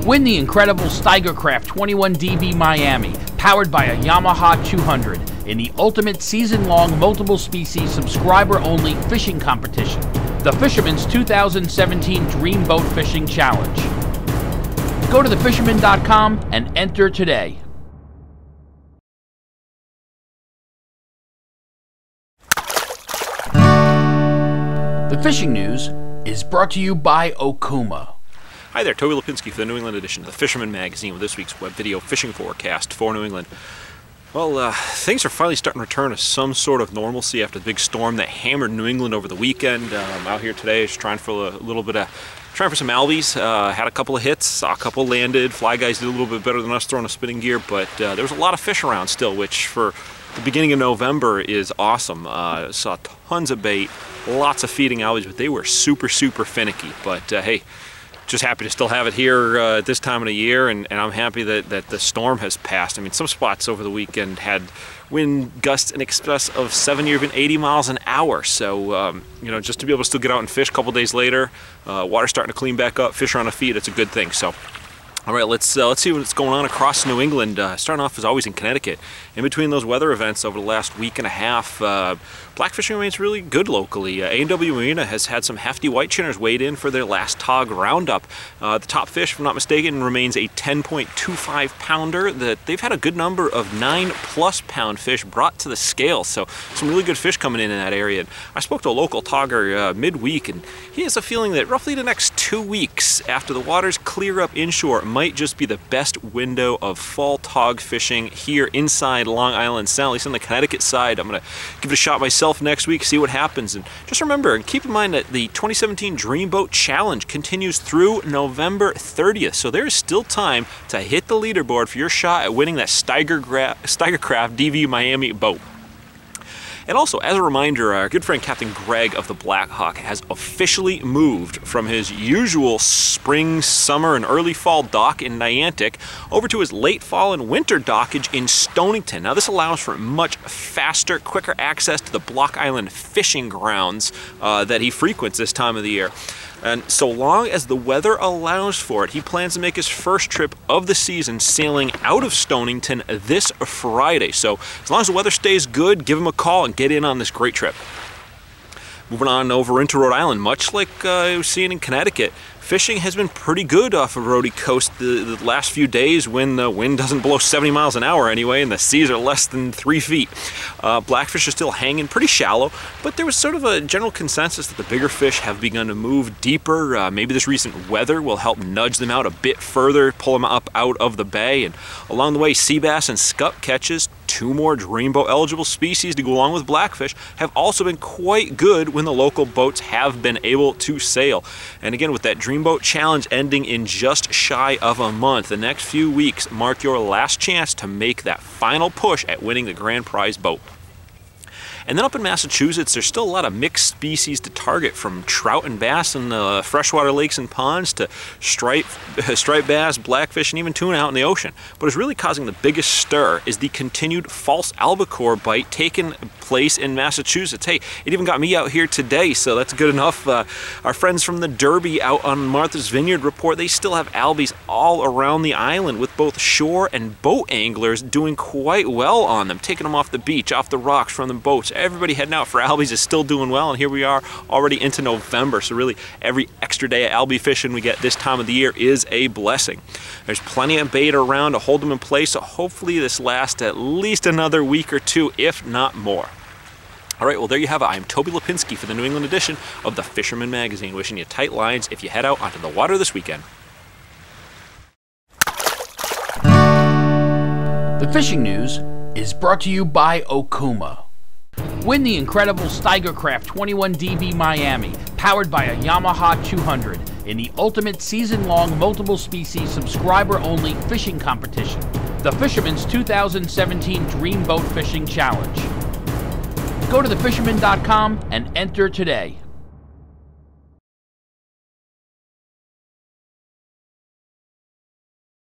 Win the incredible Steiger Craft 21 DV Miami, powered by a Yamaha 200, in the ultimate season-long multiple-species subscriber-only fishing competition, the Fisherman's 2017 Dream Boat Fishing Challenge. Go to thefisherman.com and enter today. The fishing news is brought to you by Okuma. Hi there, Toby Lapinski for the New England edition of the Fisherman magazine with this week's web video fishing forecast for New England. Well, things are finally starting to return to some sort of normalcy after the big storm that hammered New England over the weekend. Out here today, just trying for some albies. Had a couple of hits, saw a couple landed. Fly guys did a little bit better than us throwing a spinning gear, but there was a lot of fish around still, which for the beginning of November is awesome. Saw tons of bait, lots of feeding albies, but they were super finicky. But hey, just happy to still have it here at this time of the year, and I'm happy that the storm has passed. I mean, some spots over the weekend had wind gusts in excess of 70 or even 80 miles an hour. So, you know, just to be able to still get out and fish a couple days later, water's starting to clean back up, fish are on a feed, it's a good thing. So, all right, let's see what's going on across New England. Starting off as always in Connecticut. In between those weather events over the last week and a half, blackfishing remains really good locally. A&W Marina has had some hefty white chinners weighed in for their Last Tog Round-Up. The top fish, if I'm not mistaken, remains a 10.25 pounder. They've had a good number of 9+ pound fish brought to the scale, so some really good fish coming in that area. And I spoke to a local togger midweek, and he has a feeling that roughly the next 2 weeks after the waters clear up inshore might just be the best window of fall tog fishing here inside Long Island Sound, at least on the Connecticut side. I'm going to give it a shot myself next week, see what happens. And just remember and keep in mind that the 2017 Dream Boat Challenge continues through November 30th, so there is still time to hit the leaderboard for your shot at winning that Steiger Craft DV Miami boat. And also, as a reminder, our good friend Captain Greg of the Black Hawk has officially moved from his usual spring, summer, and early fall dock in Niantic over to his late fall and winter dockage in Stonington. Now, this allows for much faster, quicker access to the Block Island fishing grounds that he frequents this time of the year. And so long as the weather allows for it, he plans to make his first trip of the season sailing out of Stonington this Friday. So as long as the weather stays good, give him a call and get in on this great trip. Moving on over into Rhode Island, much like I was seeing in Connecticut, fishing has been pretty good off of Rhode Coast the last few days when the wind doesn't blow 70 miles an hour anyway and the seas are less than 3 feet. Blackfish are still hanging pretty shallow, but there was sort of a general consensus that the bigger fish have begun to move deeper. Maybe this recent weather will help nudge them out a bit further, pull them up out of the bay. And along the way, sea bass and scup catches, 2 more Dreamboat eligible species to go along with blackfish, have also been quite good when the local boats have been able to sail. And again, with that Dreamboat Challenge ending in just shy of a month, the next few weeks mark your last chance to make that final push at winning the grand prize boat. And then up in Massachusetts, there's still a lot of mixed species to target, from trout and bass in the freshwater lakes and ponds to striped bass, blackfish, and even tuna out in the ocean. But what's really causing the biggest stir is the continued false albacore bite taking place in Massachusetts. Hey, it even got me out here today, so that's good enough. Our friends from the Derby out on Martha's Vineyard report they still have albies all around the island, with both shore and boat anglers doing quite well on them, taking them off the beach, off the rocks, from the boats. Everybody heading out for albies is still doing well, and here we are already into November, so really every extra day of albie fishing we get this time of the year is a blessing. There's plenty of bait around to hold them in place, so hopefully this lasts at least another week or two, if not more. All right, well, there you have it. I'm Toby Lapinski for the New England edition of the Fisherman magazine, wishing you tight lines if you head out onto the water this weekend. The fishing news is brought to you by Okuma. Win the incredible Steiger Craft 21 DV Miami, powered by a Yamaha 200, in the ultimate season-long multiple-species subscriber-only fishing competition, the Fisherman's 2017 Dream Boat Fishing Challenge. Go to thefisherman.com and enter today.